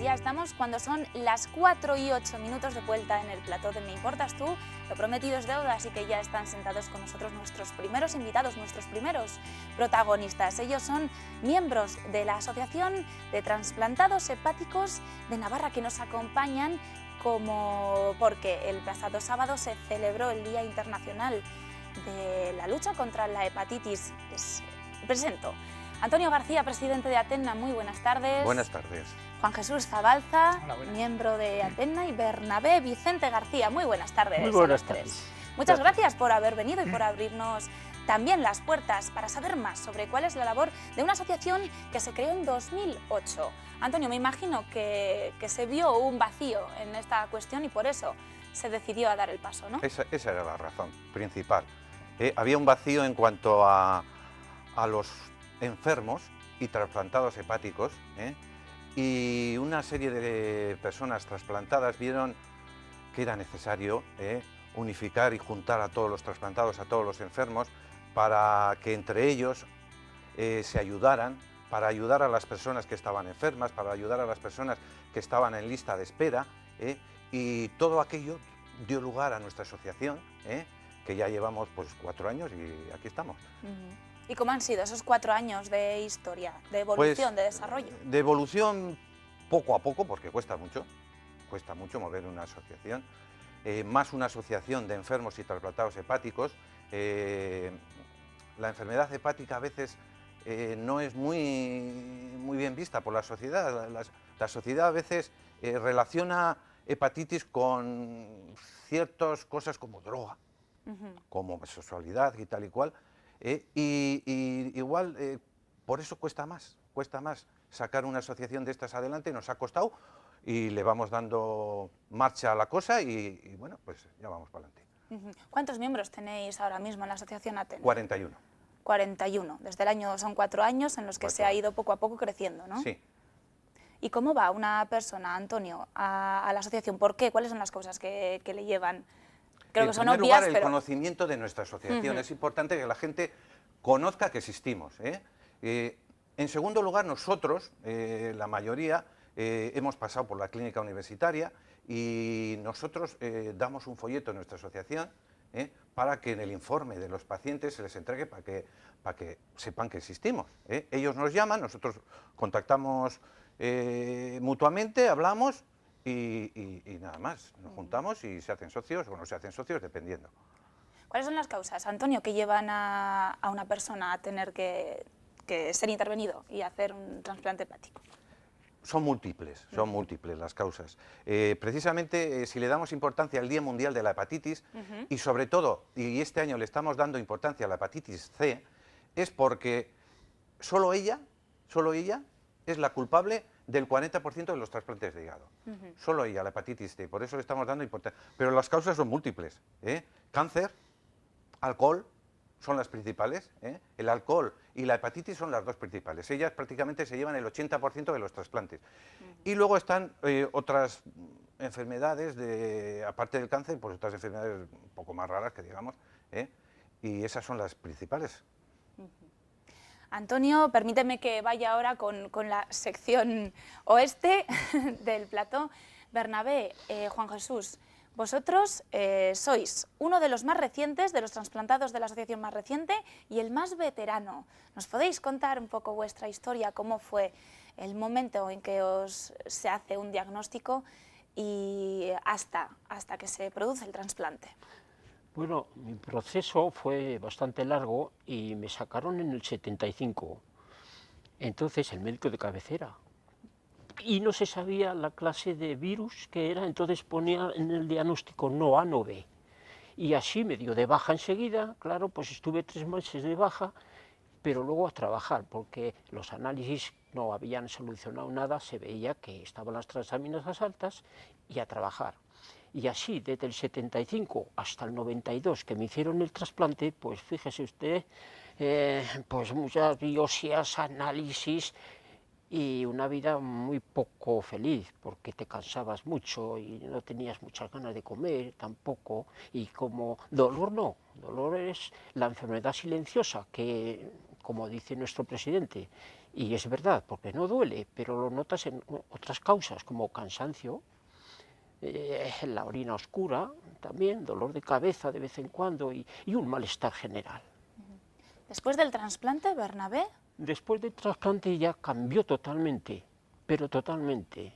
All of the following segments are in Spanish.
Ya estamos cuando son las 4:08 de vuelta en el plató de Me Importas Tú. Lo prometido es deuda, así que ya están sentados con nosotros nuestros primeros invitados, nuestros primeros protagonistas. Ellos son miembros de la Asociación de Transplantados Hepáticos de Navarra, que nos acompañan porque el pasado sábado se celebró el Día Internacional de la Lucha contra la Hepatitis. Les presento Antonio García, presidente de Atenna, muy buenas tardes. Buenas tardes. Juan Jesús Zabalza, Hola, miembro de Atenna, y Bernabé Vicente García, muy buenas tardes. Muy buenas a los tres. tardes. Muchas gracias por haber venido y por abrirnos también las puertas para saber más sobre cuál es la labor de una asociación que se creó en 2008. Antonio, me imagino que se vio un vacío en esta cuestión y por eso se decidió a dar el paso, ¿no? Esa era la razón principal. Había un vacío en cuanto a los enfermos y trasplantados hepáticos, y una serie de personas trasplantadas vieron que era necesario unificar y juntar a todos los trasplantados, a todos los enfermos, para que entre ellos se ayudaran, para ayudar a las personas que estaban enfermas, para ayudar a las personas que estaban en lista de espera, y todo aquello dio lugar a nuestra asociación, que ya llevamos pues 4 años y aquí estamos. ¿Y cómo han sido esos 4 años de historia, de evolución, de desarrollo? De evolución poco a poco, porque cuesta mucho mover una asociación, más una asociación de enfermos y trasplantados hepáticos. La enfermedad hepática a veces no es muy bien vista por la sociedad. La sociedad a veces relaciona hepatitis con ciertas cosas como droga, como homosexualidad y tal y cual. Igual por eso cuesta más sacar una asociación de estas adelante. Nos ha costado y le vamos dando marcha a la cosa y bueno, pues ya vamos para adelante. ¿Cuántos miembros tenéis ahora mismo en la asociación Atenna? 41. 41. Desde el año, son 4 años en los que se ha ido poco a poco creciendo, ¿no? Sí. ¿Y cómo va una persona, Antonio, a la asociación? ¿Por qué? ¿Cuáles son las cosas que le llevan? Creo que son obvias, en primer lugar, el pero... conocimiento de nuestra asociación. Es importante que la gente conozca que existimos. En segundo lugar, nosotros, la mayoría, hemos pasado por la clínica universitaria y nosotros damos un folleto en nuestra asociación para que en el informe de los pacientes se les entregue para que sepan que existimos. Ellos nos llaman, nosotros contactamos mutuamente, hablamos y nada más. Nos juntamos y se hacen socios o no se hacen socios, dependiendo. ¿Cuáles son las causas, Antonio, que llevan a una persona a tener que ser intervenido y hacer un trasplante hepático? Son múltiples las causas. Precisamente, si le damos importancia al Día Mundial de la Hepatitis, y sobre todo, y este año le estamos dando importancia a la hepatitis C, es porque solo ella es la culpable del 40% de los trasplantes de hígado. Solo ella, la hepatitis C, por eso le estamos dando importancia. Pero las causas son múltiples. Cáncer, alcohol, son las principales. El alcohol y la hepatitis son las dos principales. Ellas prácticamente se llevan el 80% de los trasplantes. Y luego están otras enfermedades, aparte del cáncer, pues otras enfermedades un poco más raras, que digamos, y esas son las principales. Antonio, permíteme que vaya ahora con la sección oeste del plató. Bernabé, Juan Jesús, vosotros sois uno de los más recientes, de los trasplantados de la asociación más reciente y el más veterano. ¿Nos podéis contar un poco vuestra historia? ¿Cómo fue el momento en que se hace un diagnóstico y hasta que se produce el trasplante? Bueno, mi proceso fue bastante largo y me sacaron en el 75. Entonces, el médico de cabecera. Y no se sabía la clase de virus que era, entonces ponía en el diagnóstico no A, no B. Y así me dio de baja enseguida, claro, pues estuve 3 meses de baja, pero luego a trabajar, porque los análisis no habían solucionado nada, se veía que estaban las transaminasas altas, y a trabajar. Y así, desde el 75 hasta el 92, que me hicieron el trasplante, pues fíjese usted, pues muchas biopsias, análisis, y una vida muy poco feliz, porque te cansabas mucho y no tenías muchas ganas de comer tampoco, y como dolor no, dolor es la enfermedad silenciosa, que como dice nuestro presidente, Y es verdad, porque no duele, pero lo notas en otras causas, como cansancio, la orina oscura, también dolor de cabeza de vez en cuando y un malestar general. Después del trasplante, Bernabé, Después del trasplante ya cambió totalmente, pero totalmente.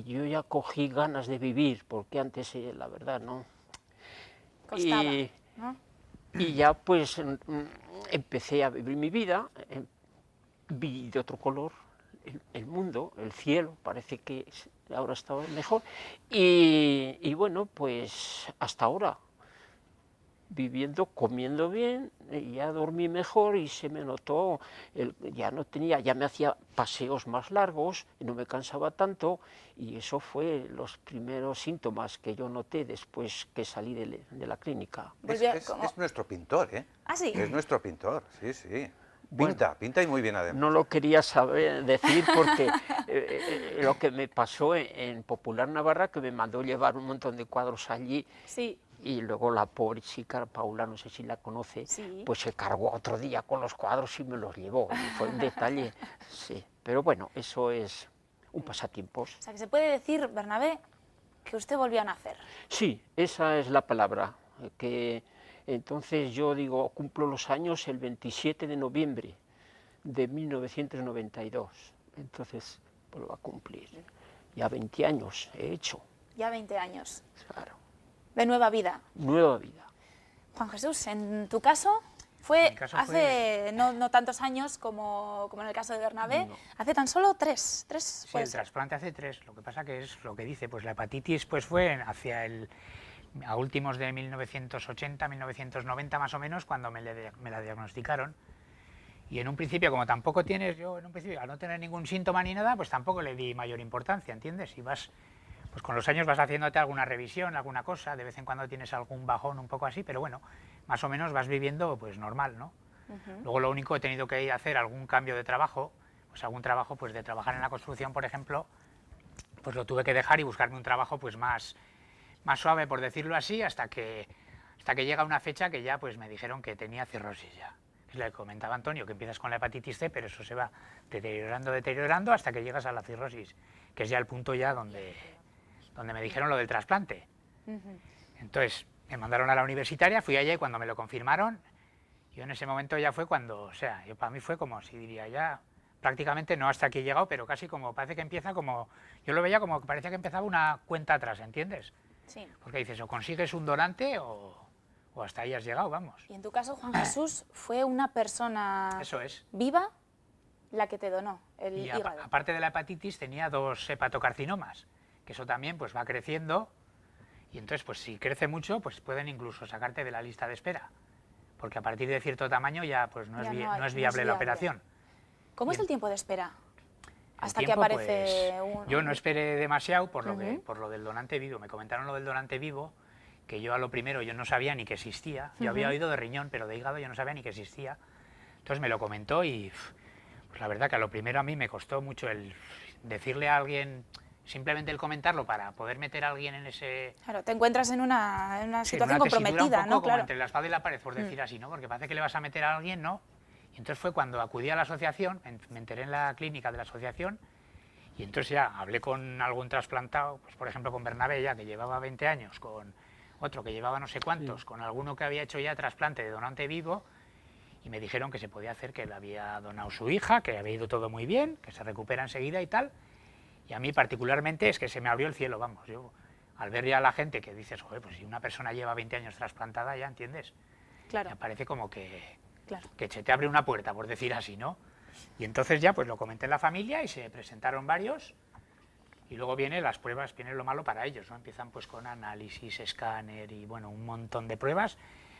Yo ya cogí ganas de vivir, porque antes, la verdad, no. costaba, Y, ¿no? y ya pues empecé a vivir mi vida, vi de otro color el mundo, el cielo, parece que ahora estaba mejor. Y bueno, pues hasta ahora, viviendo, comiendo bien, ya dormí mejor y se me notó, ya me hacía paseos más largos, no me cansaba tanto, y eso fue los primeros síntomas que yo noté después que salí de la clínica. Es nuestro pintor, ¿eh? Ah, sí. Es nuestro pintor, sí, sí. Bueno, Pinta y muy bien además. no lo quería decir porque lo que me pasó en Popular Navarra, que me mandó llevar un montón de cuadros allí, Sí, y luego la pobre chica, Paula, no sé si la conoce, Sí. pues se cargó otro día con los cuadros y me los llevó. Y fue un detalle, sí. Pero bueno, eso es un pasatiempos. o sea que se puede decir, Bernabé, que usted volvió a nacer. Sí, esa es la palabra. Que entonces yo digo, cumplo los años el 27 de noviembre de 1992. Entonces vuelvo a cumplir. Ya 20 años he hecho. Ya 20 años. Claro. De nueva vida. Nueva vida. Juan Jesús, en tu caso fue En mi caso hace no tantos años como en el caso de Bernabé, No. hace tan solo tres Sí, puede el ser. trasplante hace 3. Lo que pasa que es lo que dice, pues la hepatitis pues fue a últimos de 1980, 1990 más o menos, cuando me la diagnosticaron. Y en un principio, como tampoco tienes, yo en un principio, al no tener ningún síntoma ni nada, pues tampoco le di mayor importancia, ¿entiendes? Y pues con los años vas haciéndote alguna revisión, alguna cosa, de vez en cuando tienes algún bajón un poco así, pero bueno, más o menos vas viviendo pues normal, ¿no? Luego lo único, he tenido que ir a hacer algún cambio de trabajo, pues algún trabajo pues de trabajar en la construcción, por ejemplo, pues lo tuve que dejar y buscarme un trabajo pues más suave, por decirlo así, hasta que llega una fecha que ya pues me dijeron que tenía cirrosis ya. Es lo que comentaba Antonio, que empiezas con la hepatitis C, pero eso se va deteriorando hasta que llegas a la cirrosis, que es ya el punto ya donde me dijeron lo del trasplante. Entonces me mandaron a la universitaria, fui allá y cuando me lo confirmaron, yo en ese momento ya fue cuando, o sea, para mí fue como, si diría ya, prácticamente no hasta aquí he llegado, pero casi como parece que empieza como, yo lo veía como que parecía que empezaba una cuenta atrás, ¿entiendes? Sí. Porque dices, o consigues un donante o hasta ahí has llegado, vamos. Y en tu caso, Juan Jesús, fue una persona Eso es. viva la que te donó el Y hígado. aparte de la hepatitis tenía 2 hepatocarcinomas, que eso también pues va creciendo, y entonces pues si crece mucho pues pueden incluso sacarte de la lista de espera, porque a partir de cierto tamaño ya pues no es viable la operación. ¿Cómo es el tiempo de espera? Hasta que tiempo, aparece pues, yo no esperé demasiado por lo del donante vivo. Me comentaron lo del donante vivo, que yo a lo primero yo no sabía ni que existía. Yo había oído de riñón, pero de hígado yo no sabía ni que existía. Entonces me lo comentó y pues la verdad que a lo primero a mí me costó mucho el decirle a alguien, simplemente el comentarlo para poder meter a alguien en ese... Claro, te encuentras en una Sí, situación una tesitura comprometida, un poco ¿no? como Claro. entre la espada y la pared, por decir así, ¿no? Porque parece que le vas a meter a alguien, ¿no? Y entonces fue cuando acudí a la asociación, me enteré en la clínica de la asociación, y entonces ya hablé con algún trasplantado, pues por ejemplo con Bernabé ya, que llevaba 20 años, con otro que llevaba no sé cuántos, con alguno que había hecho ya trasplante de donante vivo, y me dijeron que se podía hacer, que le había donado su hija, que había ido todo muy bien, que se recupera enseguida y tal. Y a mí particularmente es que se me abrió el cielo, vamos. Yo al ver ya a la gente que dices, joder, pues si una persona lleva 20 años trasplantada, ya entiendes. Claro. Me parece como que Claro. se te abre una puerta, por decir así, ¿no? Y entonces ya pues lo comenté en la familia y se presentaron varios. Y luego vienen las pruebas, viene lo malo para ellos, ¿no? Empiezan pues con análisis, escáner y bueno, un montón de pruebas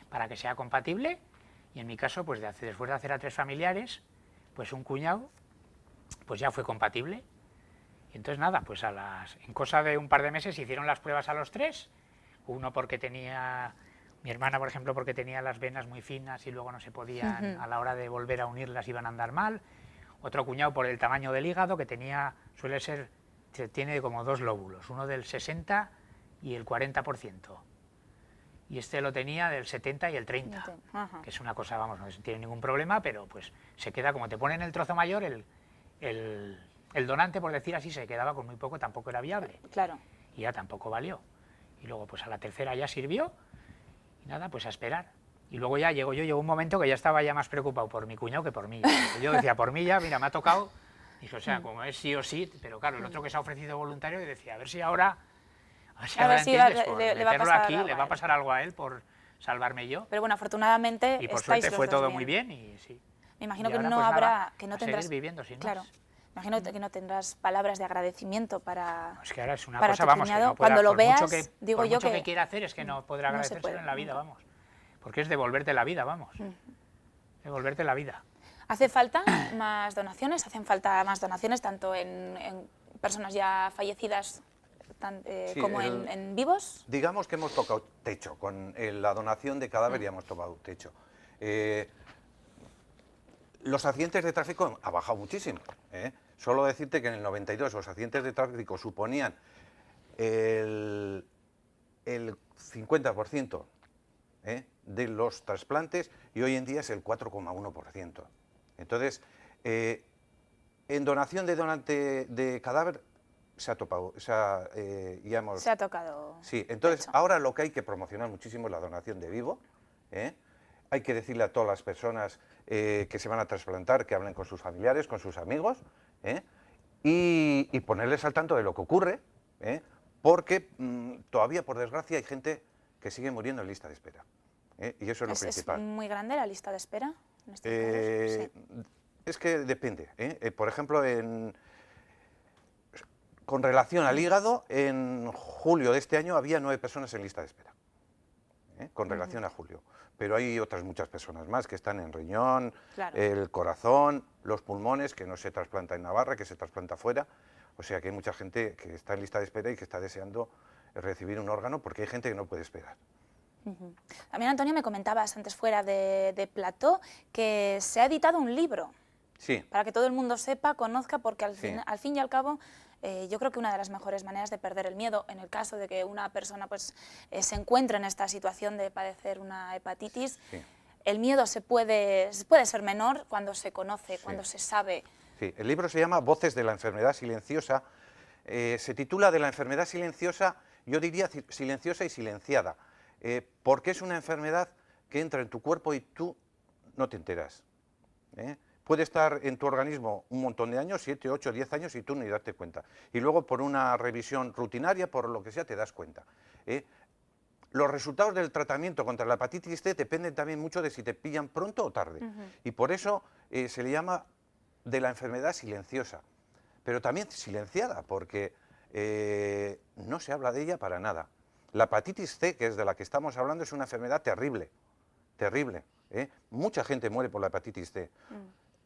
para que sea compatible. Y en mi caso, pues después de hacer a 3 familiares, pues un cuñado, pues ya fue compatible. Y entonces nada, pues en cosa de un par de meses hicieron las pruebas a los 3. Uno porque tenía, mi hermana por ejemplo, porque tenía las venas muy finas y luego no se podían, a la hora de volver a unirlas iban a andar mal. Otro cuñado por el tamaño del hígado, que tiene como 2 lóbulos, uno del 60 y el 40%. Y este lo tenía del 70 y el 30, Ajá. que es una cosa, vamos, no tiene ningún problema, pero pues se queda, como te ponen el trozo mayor, el donante, por decir así, se quedaba con muy poco, tampoco era viable. Claro. Y ya tampoco valió. Y luego pues a la tercera ya sirvió y nada, pues a esperar. Y luego ya llegó un momento que ya estaba ya más preocupado por mi cuñado que por mí. Porque yo decía, por mí ya, mira, me ha tocado. Dije, o sea, como es sí o sí, pero claro, el otro que se ha ofrecido voluntario, y decía, a ver si ahora, A ver si va- ¿entiendes? Por le va a meterlo pasar aquí, algo le a va a él. pasar algo a él por salvarme yo. Pero bueno, afortunadamente Y por estáis suerte los fue dos todo muy bien y sí. Me imagino Y que ahora, no pues habrá, nada, que no a seguir tendrás, viviendo sin claro, más. imagino que no tendrás palabras de agradecimiento para, Es que ahora es una para cosa, tu vamos, que cuñado. no podrá, Cuando lo por mucho veas, que, digo por yo mucho que quiera hacer, es que no podrá no se agradecérselo puede en la vida, nunca. vamos. Porque es devolverte la vida, vamos. Devolverte la vida. ¿Hace falta más donaciones? ¿Hacen falta más donaciones tanto en personas ya fallecidas Sí, como en vivos? Digamos que hemos tocado techo, con la donación de cadáver ya hemos tocado techo. Los accidentes de tráfico han bajado muchísimo. Solo decirte que en el 92 los accidentes de tráfico suponían el 50% de los trasplantes y hoy en día es el 4,1%. Entonces, en donación de donante de cadáver se ha topado, ya hemos... Se ha tocado. Sí, entonces techo. ahora lo que hay que promocionar muchísimo es la donación de vivo. Hay que decirle a todas las personas que se van a trasplantar que hablen con sus familiares, con sus amigos, y ponerles al tanto de lo que ocurre, porque todavía, por desgracia, hay gente que sigue muriendo en lista de espera. Y eso es lo ¿Es principal. muy grande la lista de espera en estos Eh, casos? Sí. Es que depende. Por ejemplo, con relación al hígado, en julio de este año había 9 personas en lista de espera, con relación a julio. Pero hay otras muchas personas más que están en riñón, Claro. el corazón, los pulmones, que no se trasplanta en Navarra, que se trasplanta fuera. O sea que hay mucha gente que está en lista de espera y que está deseando recibir un órgano porque hay gente que no puede esperar. También, Antonio, me comentabas antes fuera de plató que se ha editado un libro Sí, para que todo el mundo sepa, conozca, porque al Sí. fin y al cabo yo creo que una de las mejores maneras de perder el miedo, en el caso de que una persona pues, se encuentre en esta situación de padecer una hepatitis, sí. el miedo puede ser menor cuando se conoce, cuando se sabe. Sí, el libro se llama Voces de la enfermedad silenciosa. Se titula de la enfermedad silenciosa, yo diría silenciosa y silenciada, porque es una enfermedad que entra en tu cuerpo y tú no te enteras. Puede estar en tu organismo un montón de años, 7, 8, 10 años, y tú ni darte cuenta. Y luego por una revisión rutinaria, por lo que sea, te das cuenta. Los resultados del tratamiento contra la hepatitis C dependen también mucho de si te pillan pronto o tarde. Y por eso se le llama de la enfermedad silenciosa, pero también silenciada, porque no se habla de ella para nada. La hepatitis C, que es de la que estamos hablando, es una enfermedad terrible, terrible. Mucha gente muere por la hepatitis C.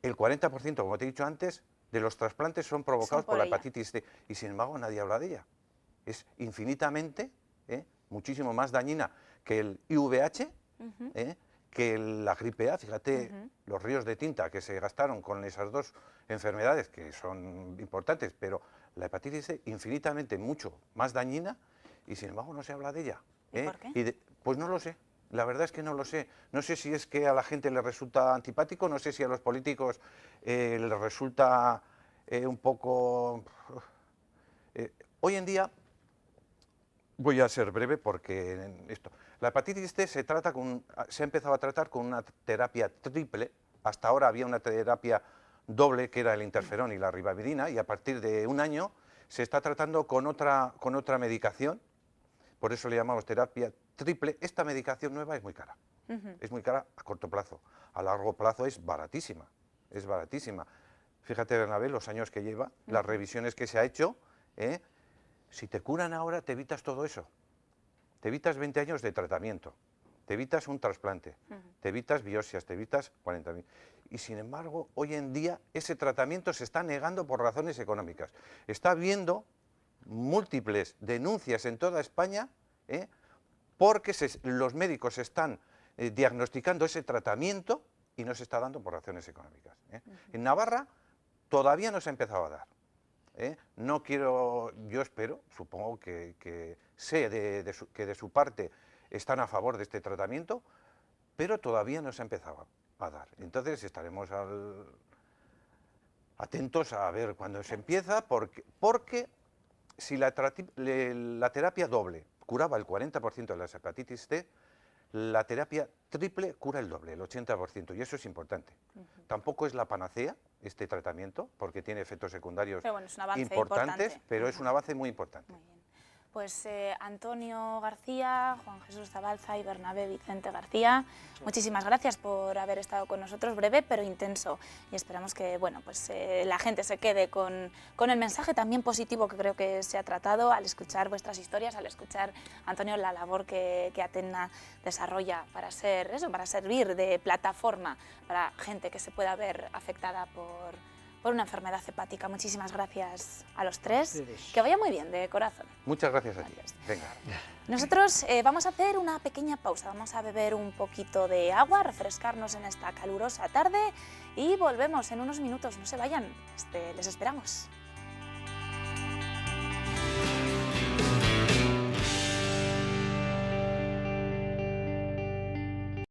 El 40%, como te he dicho antes, de los trasplantes son provocados por la ella. hepatitis C, y sin embargo nadie habla de ella. Es infinitamente, muchísimo más dañina que el IVH, que la gripe A. Fíjate los ríos de tinta que se gastaron con esas dos enfermedades, que son importantes, pero la hepatitis C infinitamente mucho más dañina, y sin embargo no se habla de ella. ¿Y por qué? Pues no lo sé. La verdad es que no lo sé. No sé si es que a la gente le resulta antipático, no sé si a los políticos les resulta un poco... hoy en día, voy a ser breve porque la hepatitis C se ha empezado a tratar con una terapia triple. Hasta ahora había una terapia doble, que era el interferón y la ribavirina, y a partir de un año se está tratando con otra medicación. Por eso le llamamos terapia triple. Esta medicación nueva es muy cara. Es muy cara a corto plazo. A largo plazo es baratísima. Es baratísima. Fíjate, Bernabé, los años que lleva, las revisiones que se ha hecho. Si te curan ahora, te evitas todo eso. Te evitas 20 años de tratamiento. Te evitas un trasplante. Te evitas biopsias. Te evitas 40.000. Y sin embargo, hoy en día ese tratamiento se está negando por razones económicas. Está habiendo múltiples denuncias en toda España, porque los médicos están diagnosticando ese tratamiento y no se está dando por razones económicas. En Navarra todavía no se ha empezado a dar. No quiero, yo espero, supongo que sé que de su parte están a favor de este tratamiento, pero todavía no se ha empezado a dar. Entonces estaremos atentos a ver cuándo se empieza, porque si la terapia doble curaba el 40% de las hepatitis C, la terapia triple cura el doble, el 80%, y eso es importante. Tampoco es la panacea este tratamiento, porque tiene efectos secundarios Pero bueno, es un avance importantes, importante. pero es un avance muy importante. Muy bien. Pues Antonio García, Juan Jesús Zabalza y Bernabé Vicente García, muchísimas gracias por haber estado con nosotros, breve pero intenso, y esperamos que bueno, pues, la gente se quede con el mensaje también positivo que creo que se ha tratado al escuchar vuestras historias, al escuchar, Antonio, la labor que Atenna desarrolla para servir de plataforma para gente que se pueda ver afectada por una enfermedad hepática. Muchísimas gracias a los tres. Ustedes. Que vaya muy bien, de corazón. Muchas gracias a ti. Gracias. Venga. Nosotros vamos a hacer una pequeña pausa, vamos a beber un poquito de agua, refrescarnos en esta calurosa tarde y volvemos en unos minutos. No se vayan, les esperamos.